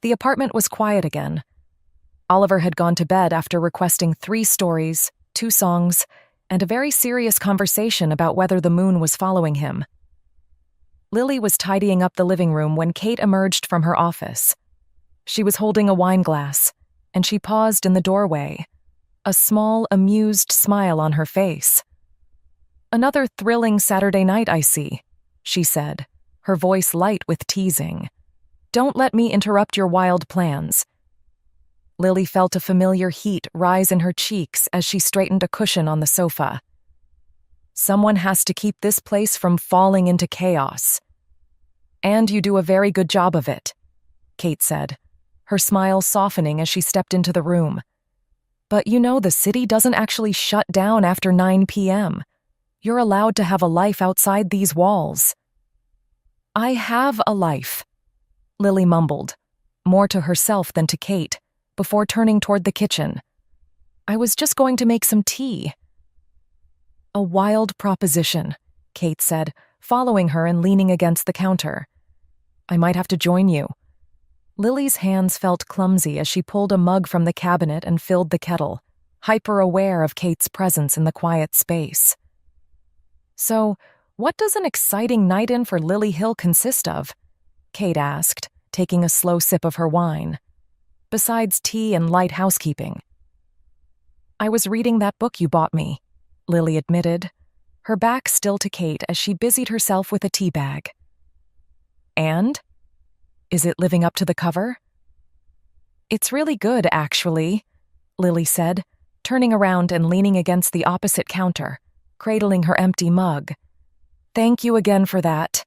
The apartment was quiet again. Oliver had gone to bed after requesting 3 stories, 2 songs, and a very serious conversation about whether the moon was following him. Lily was tidying up the living room when Kate emerged from her office. She was holding a wine glass, and she paused in the doorway, a small, amused smile on her face. "Another thrilling Saturday night, I see," she said, her voice light with teasing. "Don't let me interrupt your wild plans." Lily felt a familiar heat rise in her cheeks as she straightened a cushion on the sofa. "Someone has to keep this place from falling into chaos." "And you do a very good job of it," Kate said, her smile softening as she stepped into the room. "But you know the city doesn't actually shut down after 9 p.m. You're allowed to have a life outside these walls." "I have a life," Lily mumbled, more to herself than to Kate, before turning toward the kitchen. "I was just going to make some tea." "A wild proposition," Kate said, following her and leaning against the counter. "I might have to join you." Lily's hands felt clumsy as she pulled a mug from the cabinet and filled the kettle, hyper-aware of Kate's presence in the quiet space. "So, what does an exciting night in for Lilly Hill consist of?" Kate asked, taking a slow sip of her wine. "Besides tea and light housekeeping." "I was reading that book you bought me," Lily admitted, her back still to Kate as she busied herself with a tea bag. "And? Is it living up to the cover?" "It's really good, actually," Lily said, turning around and leaning against the opposite counter, cradling her empty mug. "Thank you again for that."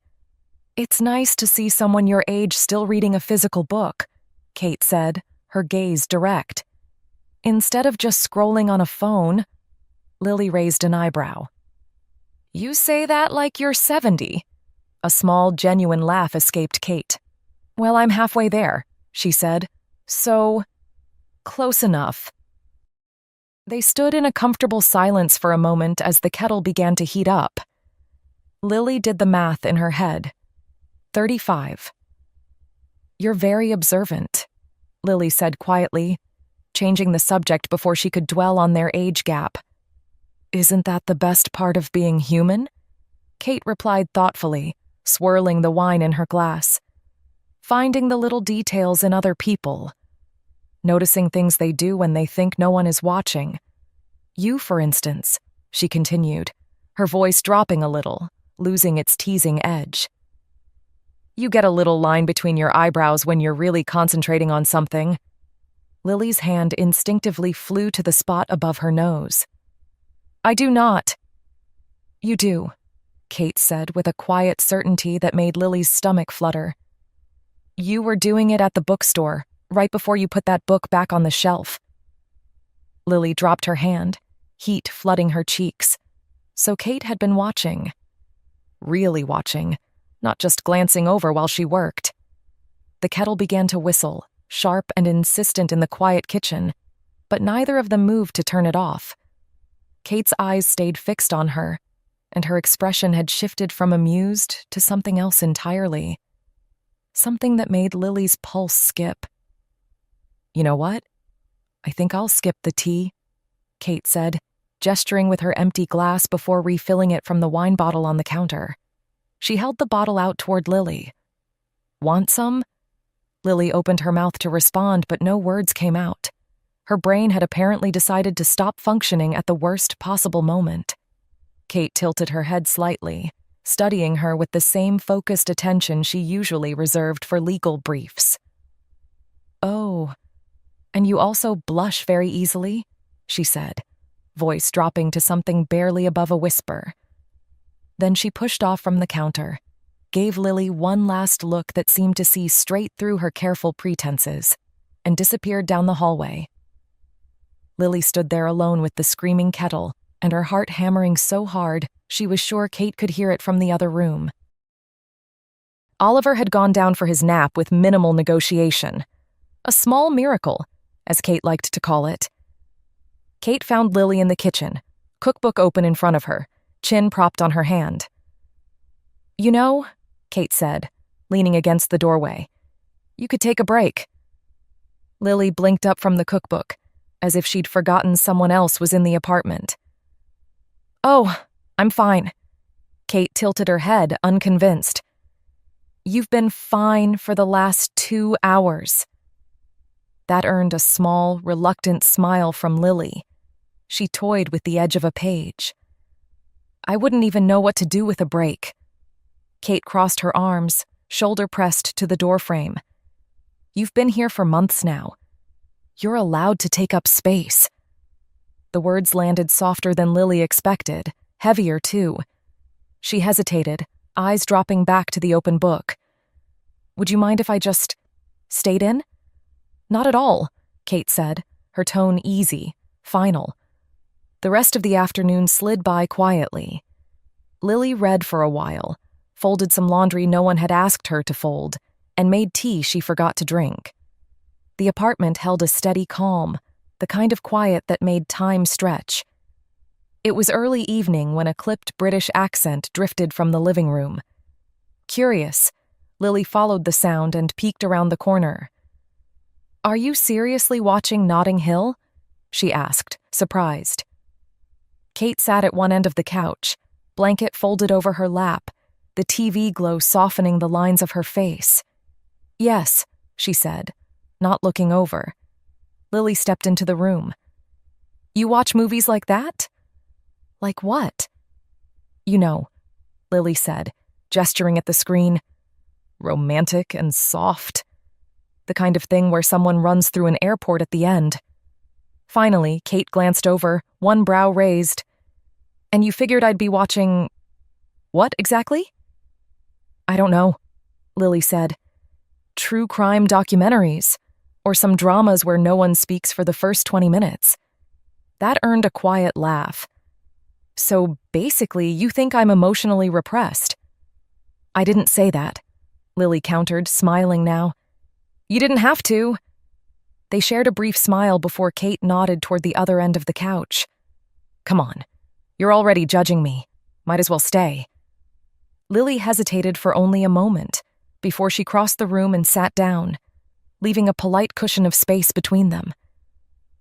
"It's nice to see someone your age still reading a physical book," Kate said, her gaze direct. "Instead of just scrolling on a phone." Lily raised an eyebrow. "You say that like you're 70. A small, genuine laugh escaped Kate. "Well, I'm halfway there," she said. "So, close enough." They stood in a comfortable silence for a moment as the kettle began to heat up. Lily did the math in her head. 35. "You're very observant," Lily said quietly, changing the subject before she could dwell on their age gap. "Isn't that the best part of being human?" Kate replied thoughtfully, swirling the wine in her glass. "Finding the little details in other people. Noticing things they do when they think no one is watching. You, for instance," she continued, her voice dropping a little, losing its teasing edge. "You get a little line between your eyebrows when you're really concentrating on something." Lily's hand instinctively flew to the spot above her nose. "I do not." "You do," Kate said with a quiet certainty that made Lily's stomach flutter. "You were doing it at the bookstore, right before you put that book back on the shelf." Lily dropped her hand, heat flooding her cheeks. So Kate had been watching. Really watching, not just glancing over while she worked. The kettle began to whistle, sharp and insistent in the quiet kitchen, but neither of them moved to turn it off. Kate's eyes stayed fixed on her, and her expression had shifted from amused to something else entirely. Something that made Lily's pulse skip. "You know what? I think I'll skip the tea," Kate said, gesturing with her empty glass before refilling it from the wine bottle on the counter. She held the bottle out toward Lily. "Want some?" Lily opened her mouth to respond, but no words came out. Her brain had apparently decided to stop functioning at the worst possible moment. Kate tilted her head slightly, studying her with the same focused attention she usually reserved for legal briefs. "Oh, and you also blush very easily?" she said, voice dropping to something barely above a whisper. Then she pushed off from the counter, gave Lily one last look that seemed to see straight through her careful pretenses, and disappeared down the hallway. Lily stood there alone with the screaming kettle, and her heart hammering so hard she was sure Kate could hear it from the other room. Oliver had gone down for his nap with minimal negotiation. A small miracle, as Kate liked to call it. Kate found Lily in the kitchen, cookbook open in front of her, chin propped on her hand. "You know," Kate said, leaning against the doorway, "you could take a break. Lily blinked up from the cookbook, as if she'd forgotten someone else was in the apartment. "Oh, I'm fine." Kate tilted her head, unconvinced. "You've been fine for the last 2 hours." That earned a small, reluctant smile from Lily. She toyed with the edge of a page. "I wouldn't even know what to do with a break." Kate crossed her arms, shoulder pressed to the doorframe. "You've been here for months now. You're allowed to take up space." The words landed softer than Lily expected, heavier too. She hesitated, eyes dropping back to the open book. "Would you mind if I just stayed in?" "Not at all," Kate said, her tone easy, final. The rest of the afternoon slid by quietly. Lily read for a while, folded some laundry no one had asked her to fold, and made tea she forgot to drink. The apartment held a steady calm, the kind of quiet that made time stretch. It was early evening when a clipped British accent drifted from the living room. Curious, Lily followed the sound and peeked around the corner. "Are you seriously watching Notting Hill?" she asked, surprised. Kate sat at one end of the couch, blanket folded over her lap, the TV glow softening the lines of her face. "Yes," she said, not looking over. Lily stepped into the room. "You watch movies like that?" "Like what?" "You know," Lily said, gesturing at the screen. "Romantic and soft. The kind of thing where someone runs through an airport at the end." Finally, Kate glanced over, one brow raised. "And you figured I'd be watching what exactly?" "I don't know," Lily said. "True crime documentaries, or some dramas where no one speaks for the first 20 minutes. That earned a quiet laugh. "So basically, you think I'm emotionally repressed." "I didn't say that," Lily countered, smiling now. "You didn't have to." They shared a brief smile before Kate nodded toward the other end of the couch. "Come on, you're already judging me. Might as well stay." Lily hesitated for only a moment before she crossed the room and sat down, leaving a polite cushion of space between them.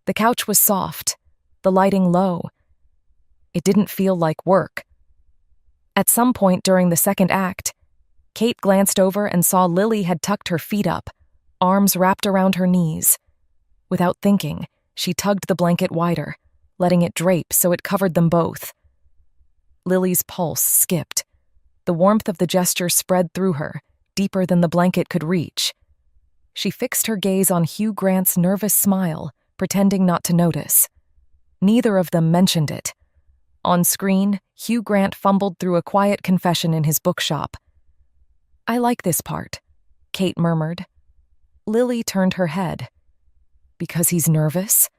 The couch was soft, the lighting low. It didn't feel like work. At some point during the second act, Kate glanced over and saw Lily had tucked her feet up, arms wrapped around her knees. Without thinking, she tugged the blanket wider, letting it drape so it covered them both. Lily's pulse skipped. The warmth of the gesture spread through her, deeper than the blanket could reach. She fixed her gaze on Hugh Grant's nervous smile, pretending not to notice. Neither of them mentioned it. On screen, Hugh Grant fumbled through a quiet confession in his bookshop. "I like this part," Kate murmured. Lily turned her head. "Because he's nervous?"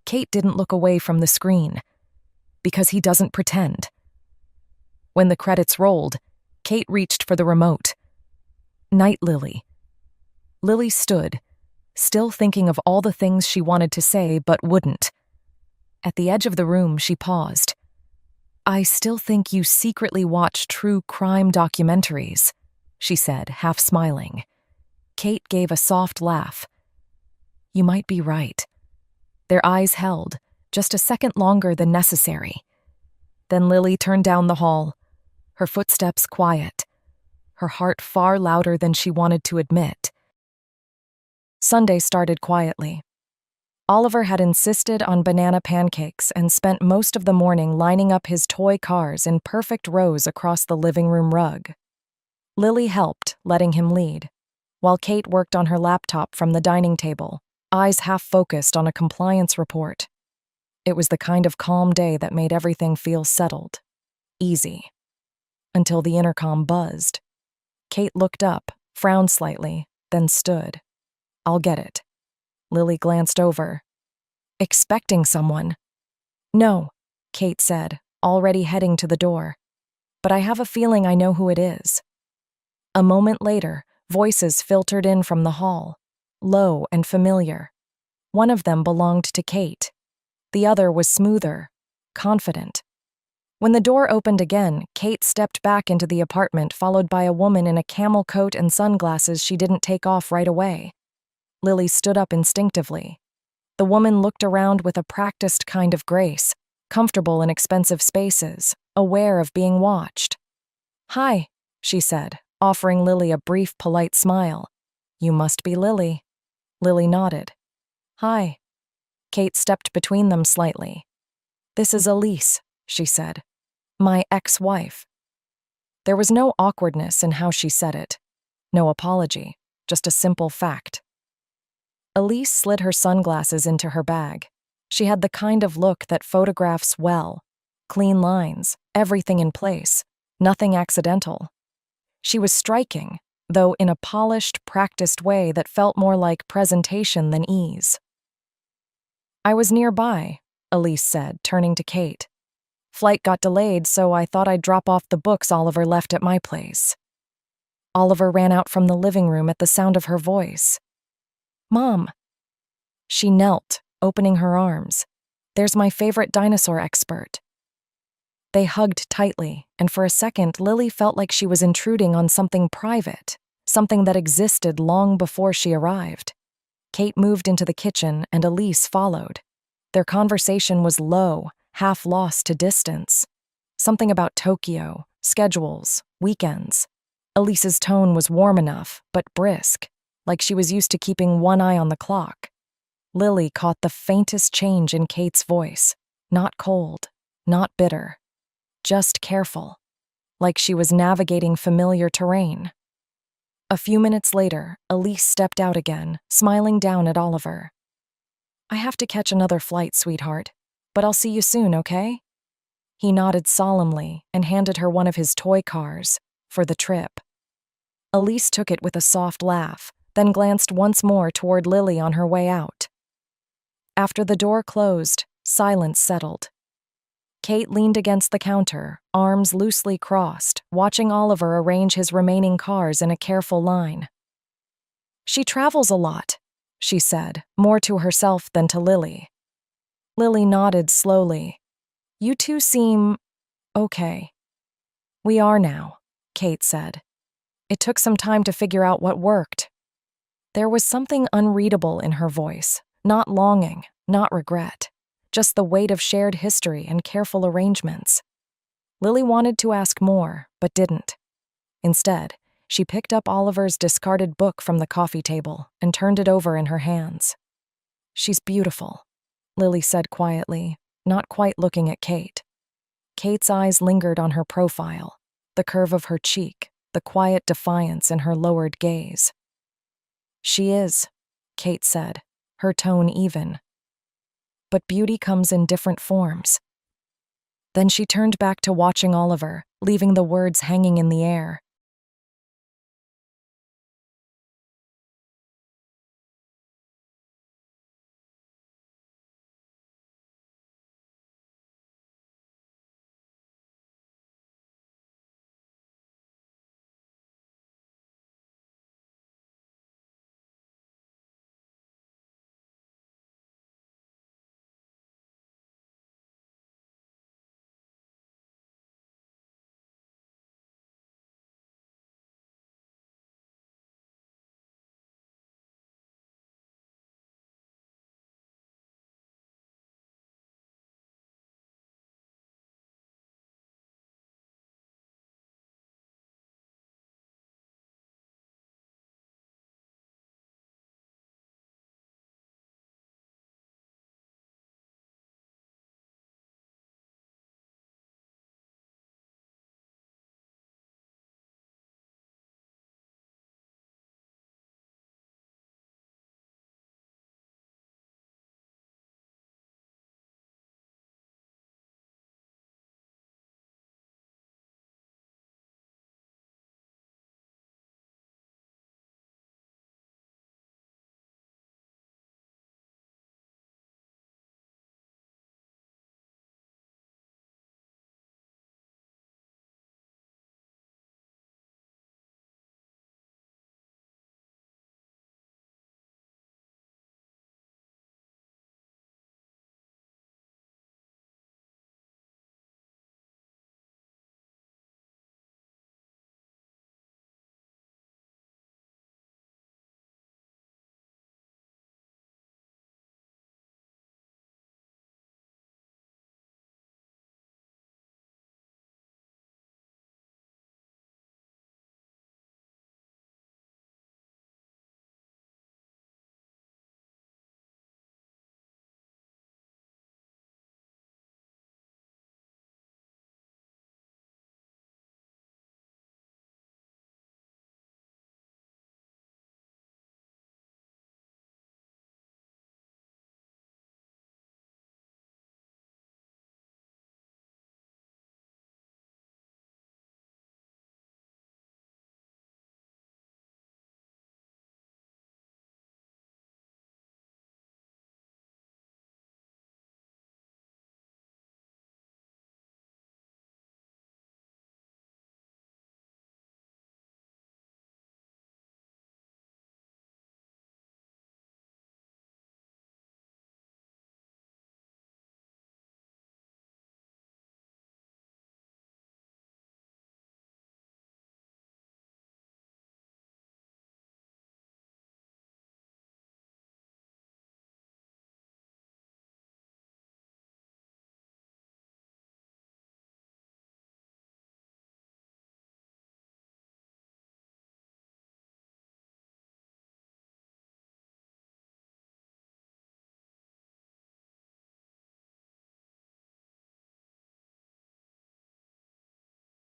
Kate didn't look away from the screen. "Because he doesn't pretend." When the credits rolled, Kate reached for the remote. "Night, Lily." Lily stood, still thinking of all the things she wanted to say but wouldn't. At the edge of the room, she paused. "I still think you secretly watch true crime documentaries," she said, half smiling. Kate gave a soft laugh. "You might be right." Their eyes held, just a second longer than necessary. Then Lily turned down the hall, her footsteps quiet, her heart far louder than she wanted to admit. Sunday started quietly. Oliver had insisted on banana pancakes and spent most of the morning lining up his toy cars in perfect rows across the living room rug. Lily helped, letting him lead, while Kate worked on her laptop from the dining table, eyes half-focused on a compliance report. It was the kind of calm day that made everything feel settled, easy. Until the intercom buzzed. Kate looked up, frowned slightly, then stood. "I'll get it." Lily glanced over. "Expecting someone?" "No," Kate said, already heading to the door. "But I have a feeling I know who it is." A moment later, voices filtered in from the hall, low and familiar. One of them belonged to Kate. The other was smoother, confident. When the door opened again, Kate stepped back into the apartment, followed by a woman in a camel coat and sunglasses she didn't take off right away. Lily stood up instinctively. The woman looked around with a practiced kind of grace, comfortable in expensive spaces, aware of being watched. "Hi," she said, offering Lily a brief, polite smile. "You must be Lily." Lily nodded. "Hi." Kate stepped between them slightly. "This is Elise," she said. "My ex-wife." There was no awkwardness in how she said it. No apology, just a simple fact. Elise slid her sunglasses into her bag. She had the kind of look that photographs well. Clean lines, everything in place, nothing accidental. She was striking, though in a polished, practiced way that felt more like presentation than ease. "I was nearby," Elise said, turning to Kate. "Flight got delayed, so I thought I'd drop off the books Oliver left at my place." Oliver ran out from the living room at the sound of her voice. "Mom." She knelt, opening her arms. "There's my favorite dinosaur expert." They hugged tightly, and for a second Lily felt like she was intruding on something private, something that existed long before she arrived. Kate moved into the kitchen and Elise followed. Their conversation was low, half lost to distance. Something about Tokyo, schedules, weekends. Elise's tone was warm enough, but brisk, like she was used to keeping one eye on the clock. Lily caught the faintest change in Kate's voice. Not cold, not bitter. Just careful, like she was navigating familiar terrain. A few minutes later, Elise stepped out again, smiling down at Oliver. "I have to catch another flight, sweetheart, but I'll see you soon, okay?" He nodded solemnly and handed her one of his toy cars for the trip. Elise took it with a soft laugh, then glanced once more toward Lily on her way out. After the door closed, silence settled. Kate leaned against the counter, arms loosely crossed, watching Oliver arrange his remaining cars in a careful line. "She travels a lot," she said, more to herself than to Lily. Lily nodded slowly. "You two seem okay." "We are now," Kate said. It took some time to figure out what worked. There was something unreadable in her voice, not longing, not regret. Just the weight of shared history and careful arrangements. Lily wanted to ask more, but didn't. Instead, she picked up Oliver's discarded book from the coffee table and turned it over in her hands. "She's beautiful," Lily said quietly, not quite looking at Kate. Kate's eyes lingered on her profile, the curve of her cheek, the quiet defiance in her lowered gaze. "She is," Kate said, her tone even. "But beauty comes in different forms." Then she turned back to watching Oliver, leaving the words hanging in the air.